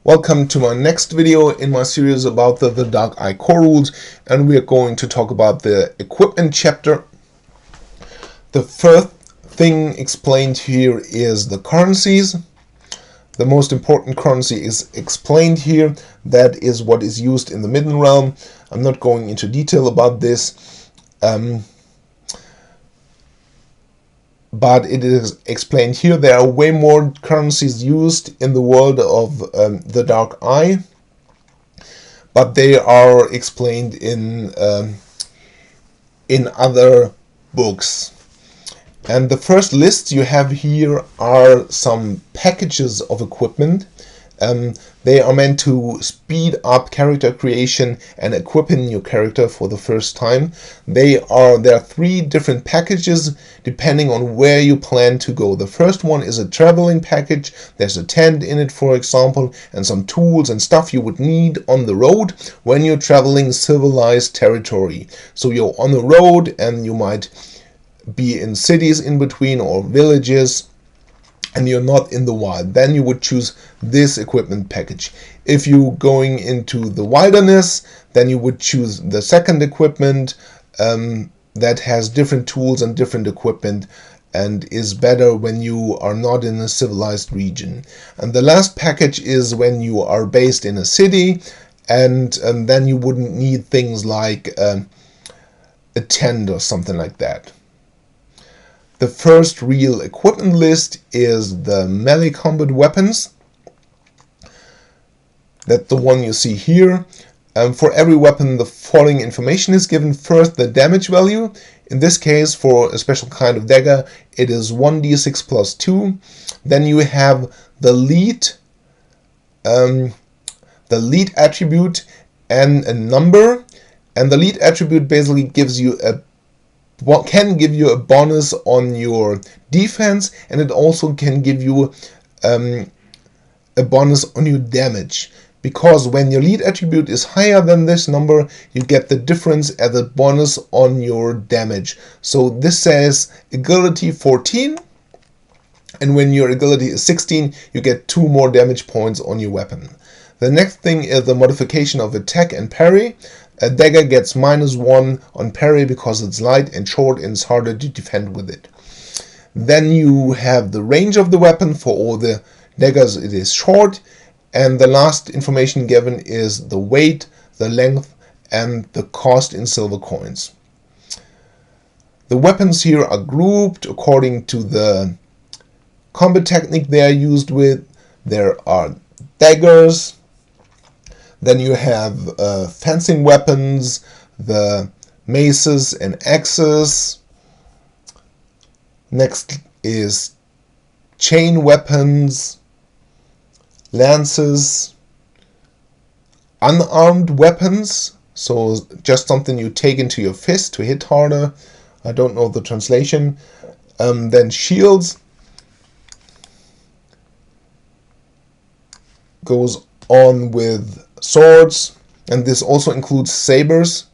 Welcome to my next video in my series about the Dark Eye core rules, and we are going to talk about the equipment chapter. The first thing explained here is the currencies. The most important currency is explained here. That is what is used in the Midden Realm. I'm not going into detail about this, but it is explained here. There are way more currencies used in the world of the Dark Eye, but they are explained in other books. And the first list you have here are some packages of equipment. They are meant to speed up character creation and equipping your character for the first time. There are three different packages depending on where you plan to go. The first one is a traveling package. There's a tent in it, for example, and some tools and stuff you would need on the road when you're traveling civilized territory. So you're on the road and you might be in cities in between or villages, and you're not in the wild. Then you would choose this equipment package. If you're going into the wilderness, then you would choose the second equipment that has different tools and different equipment and is better when you are not in a civilized region. And the last package is when you are based in a city, and then you wouldn't need things like a tent or something like that. The first real equipment list is the melee combat weapons. That's the one you see here. For every weapon, the following information is given. First, the damage value. In this case, for a special kind of dagger, it is 1d6 plus 2. Then you have the lead attribute and a number. And the lead attribute basically gives you can give you a bonus on your defense, and it also can give you a bonus on your damage, because when your lead attribute is higher than this number, you get the difference as a bonus on your damage. So this says agility 14, and when your agility is 16, you get 2 more damage points on your weapon. The next thing is the modification of attack and parry. A dagger gets -1 on parry because it's light and short and it's harder to defend with it. Then you have the range of the weapon. For all the daggers it is short, and the last information given is the weight, the length, and the cost in silver coins. The weapons here are grouped according to the combat technique they are used with. There are daggers. Then you have fencing weapons, the maces and axes. Next is chain weapons, lances, unarmed weapons, so just something you take into your fist to hit harder. I don't know the translation. Then shields. Goes on with swords, and this also includes sabers.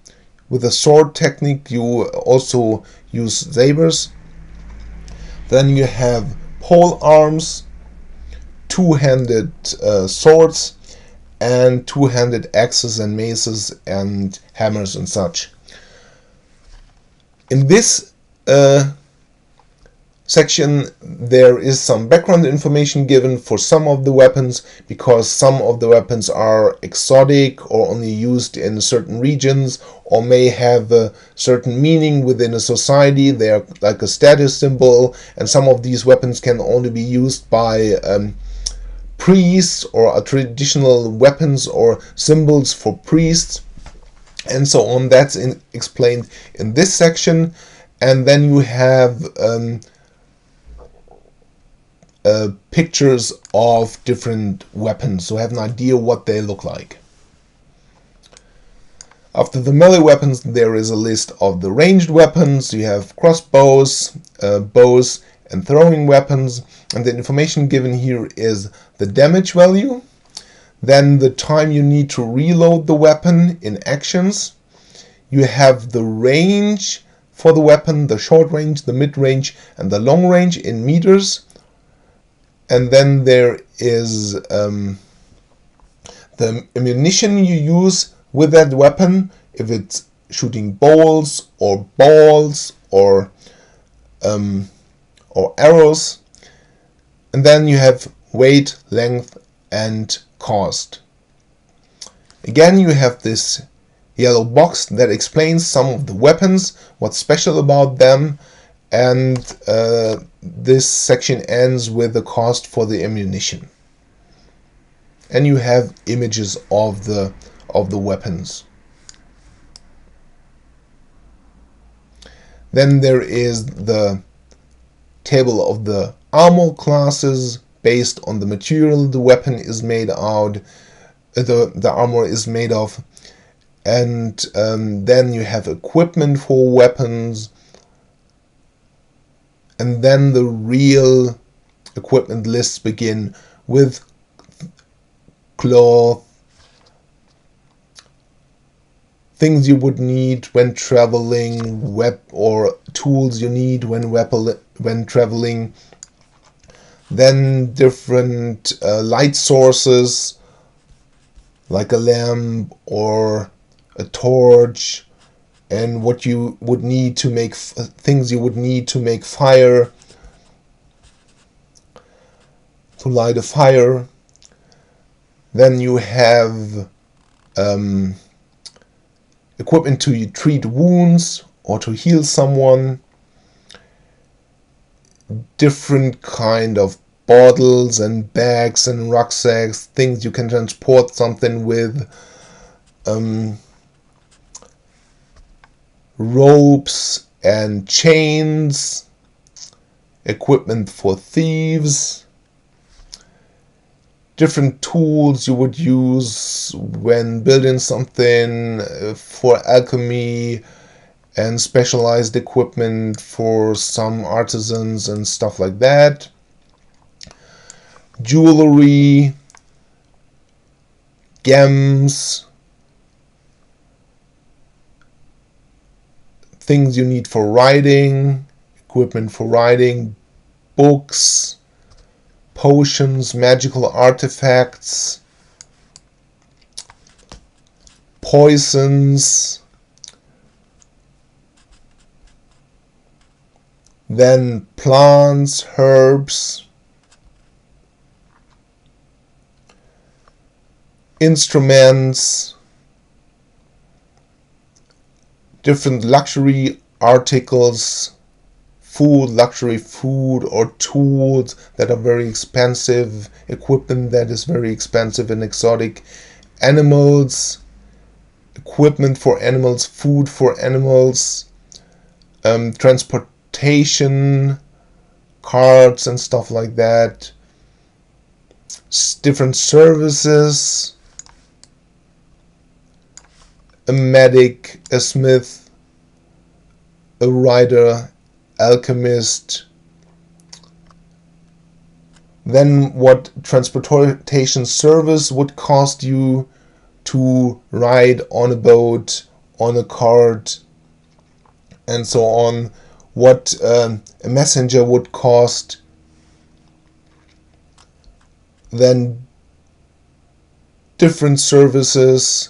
With the sword technique you also use sabers. Then you have pole arms, two-handed swords, and two-handed axes and maces and hammers and such. In this section there is some background information given for some of the weapons, because some of the weapons are exotic or only used in certain regions or may have a certain meaning within a society. They are like a status symbol, and some of these weapons can only be used by priests or are traditional weapons or symbols for priests, and so on. That's explained in this section. And then you have pictures of different weapons, so have an idea what they look like. After the melee weapons, there is a list of the ranged weapons. You have crossbows, bows, and throwing weapons, and the information given here is the damage value, then the time you need to reload the weapon in actions. You have the range for the weapon, the short range, the mid range, and the long range in meters. And then there is the ammunition you use with that weapon, if it's shooting bolts or balls or arrows. And then you have weight, length, and cost. Again, you have this yellow box that explains some of the weapons, what's special about them, and this section ends with the cost for the ammunition. And you have images of the weapons. Then there is the table of the armor classes based on the material the weapon is made out, the armor is made of, and then you have equipment for weapons, and then the real equipment lists begin with cloth, things you would need when traveling, or tools you need when traveling. Then different light sources like a lamp or a torch, and what you would need to make things you would need to make fire, to light a fire. Then you have equipment to treat wounds or to heal someone, different kind of bottles and bags and rucksacks, things you can transport something with, ropes and chains, equipment for thieves, different tools you would use when building something, for alchemy, and specialized equipment for some artisans and stuff like that. Jewelry, gems, things you need for writing, equipment for writing, books, potions, magical artifacts, poisons, then plants, herbs, instruments, different luxury articles, luxury food or tools that are very expensive, equipment that is very expensive and exotic, animals, equipment for animals, food for animals, transportation, carts and stuff like that, different services, a medic, a smith, a writer, alchemist. Then what transportation service would cost you to ride on a boat, on a cart, and so on. What a messenger would cost. Then different services.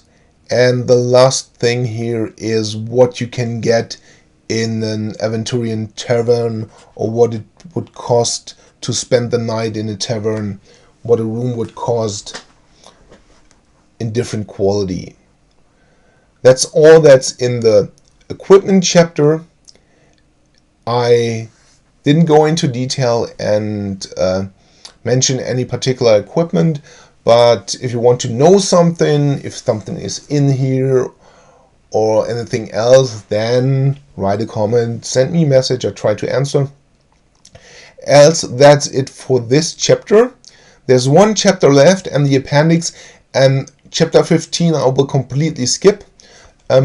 And the last thing here is what you can get in an Aventurian tavern, or what it would cost to spend the night in a tavern, what a room would cost in different quality. That's all that's in the equipment chapter. I didn't go into detail and mention any particular equipment, but if you want to know something, if something is in here or anything else, then write a comment, send me a message, I try to answer. Else, that's it for this chapter. There's one chapter left and the appendix, and chapter 15 I will completely skip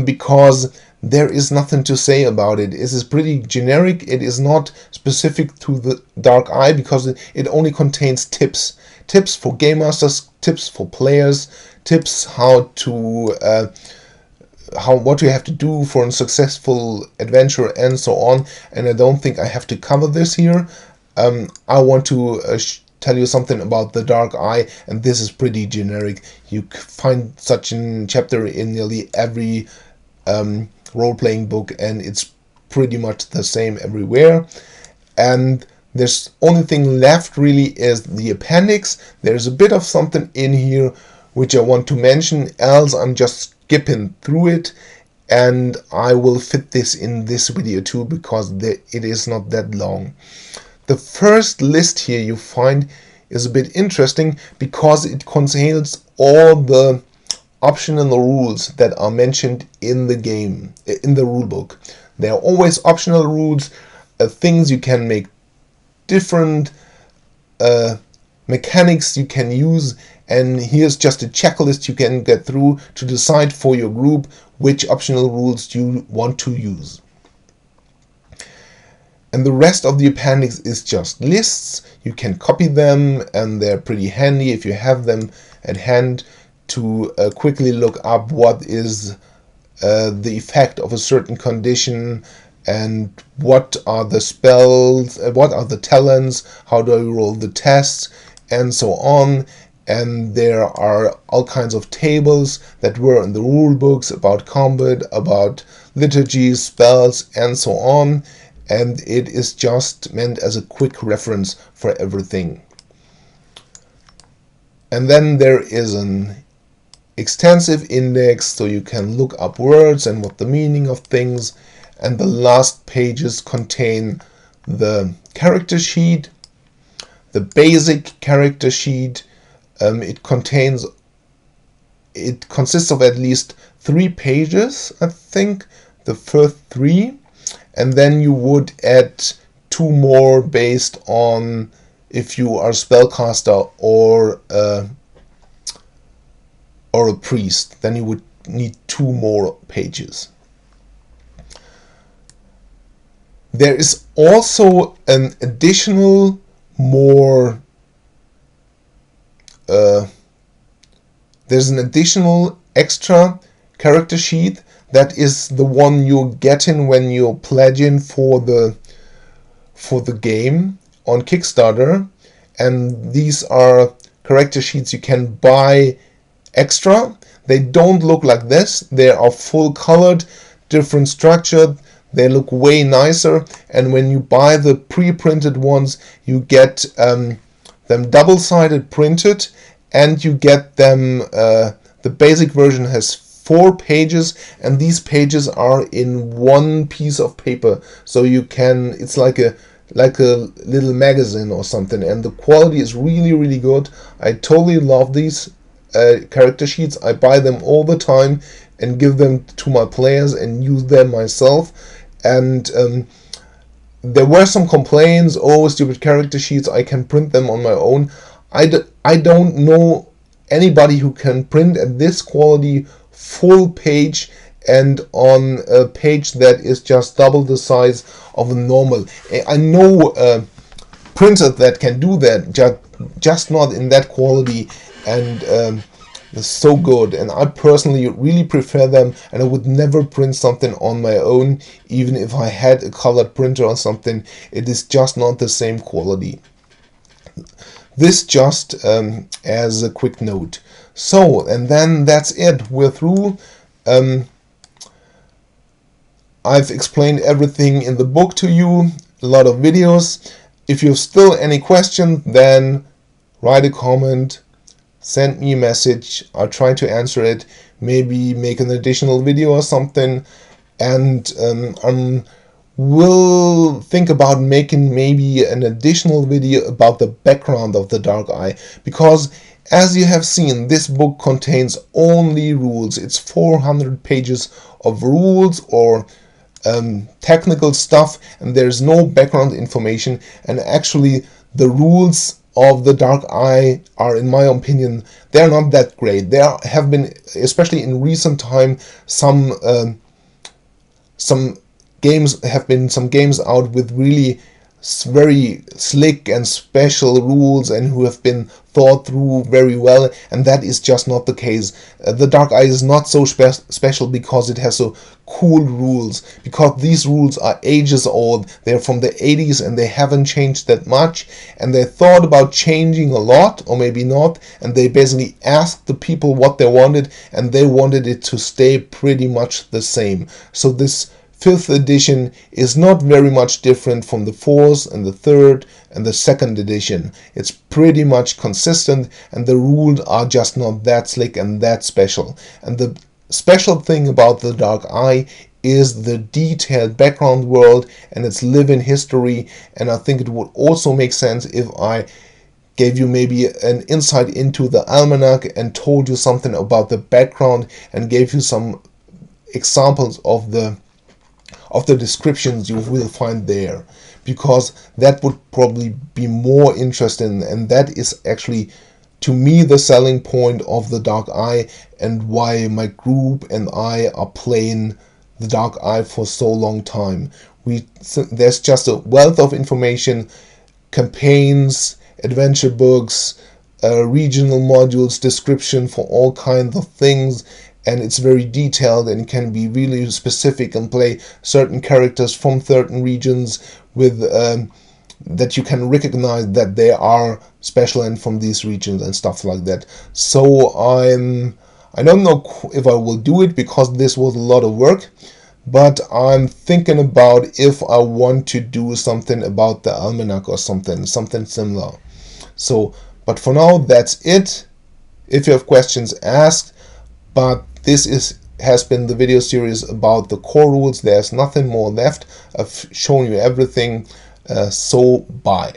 because there is nothing to say about it. It is pretty generic. It is not specific to the Dark Eye because it only contains tips. Tips for game masters, tips for players, tips how to what you have to do for a successful adventure and so on. And I don't think I have to cover this here. I want to tell you something about the dark eye, and this is pretty generic. You find such a chapter in nearly every role-playing book, and it's pretty much the same everywhere. And there's only thing left really is the appendix. There's a bit of something in here which I want to mention, else I'm just skipping through it, and I will fit this in this video too because it is not that long. The first list here you find is a bit interesting because it contains all the optional rules that are mentioned in the game, in the rulebook. There are always optional rules, things you can make, different mechanics you can use, and here's just a checklist you can get through to decide for your group which optional rules you want to use. And the rest of the appendix is just lists. You can copy them, and they're pretty handy if you have them at hand to quickly look up what is the effect of a certain condition, and what are the spells, what are the talents, how do I roll the tests, and so on. And there are all kinds of tables that were in the rule books about combat, about liturgies, spells, and so on. And it is just meant as a quick reference for everything. And then there is an extensive index, so you can look up words and what the meaning of things. And the last pages contain the character sheet, the basic character sheet. It consists of at least 3 pages, I think, the first 3, and then you would add 2 more based on if you are a spellcaster or a priest. Then you would need 2 more pages. There is also an additional there's an additional extra character sheet that is the one you're getting when you're pledging for the game on Kickstarter, and these are character sheets you can buy extra. They don't look like this. They are full colored, different structured. They look way nicer, and when you buy the pre-printed ones, you get them double-sided printed, and you get them, the basic version has 4 pages, and these pages are in one piece of paper, so you can, it's like a little magazine or something, and the quality is really, really good. I totally love these character sheets. I buy them all the time and give them to my players and use them myself. And there were some complaints, oh, stupid character sheets, I can print them on my own. I don't know anybody who can print at this quality full page and on a page that is just double the size of a normal. I know printers that can do that, just not in that quality, and they're so good, and I personally really prefer them, and I would never print something on my own, even if I had a colored printer or something. It is just not the same quality. This just as a quick note. So, and then that's it. We're through. I've explained everything in the book to you, a lot of videos. If you have still any questions, then write a comment, send me a message. I'll try to answer it, maybe make an additional video or something, and we'll think about making maybe an additional video about the background of the dark eye, because as you have seen, this book contains only rules. It's 400 pages of rules or technical stuff, and there's no background information, and actually the rules of the dark eye are, in my opinion, they're not that great. There have been, especially in recent time, some games out with really very slick and special rules and who have been thought through very well, and that is just not the case. The Dark Eye is not so special because it has so cool rules, because these rules are ages old. They're from the 80s and they haven't changed that much, and they thought about changing a lot, or maybe not, and they basically asked the people what they wanted, and they wanted it to stay pretty much the same. So this 5th edition is not very much different from the 4th and the 3rd and the 2nd edition. It's pretty much consistent, and the rules are just not that slick and that special. And the special thing about the Dark Eye is the detailed background world and its live-in history, and I think it would also make sense if I gave you maybe an insight into the almanac and told you something about the background and gave you some examples of the descriptions you will find there, because that would probably be more interesting, and that is actually, to me, the selling point of the Dark Eye and why my group and I are playing the Dark Eye for so long time. There's just a wealth of information, campaigns, adventure books, regional modules, description for all kinds of things, and it's very detailed and can be really specific and play certain characters from certain regions with that you can recognize that they are special and from these regions and stuff like that. So I don't know if I will do it because this was a lot of work, but I'm thinking about if I want to do something about the almanac or something similar. So, but for now, that's it. If you have questions, ask. But this has been the video series about the core rules. There's nothing more left. I've shown you everything. So bye.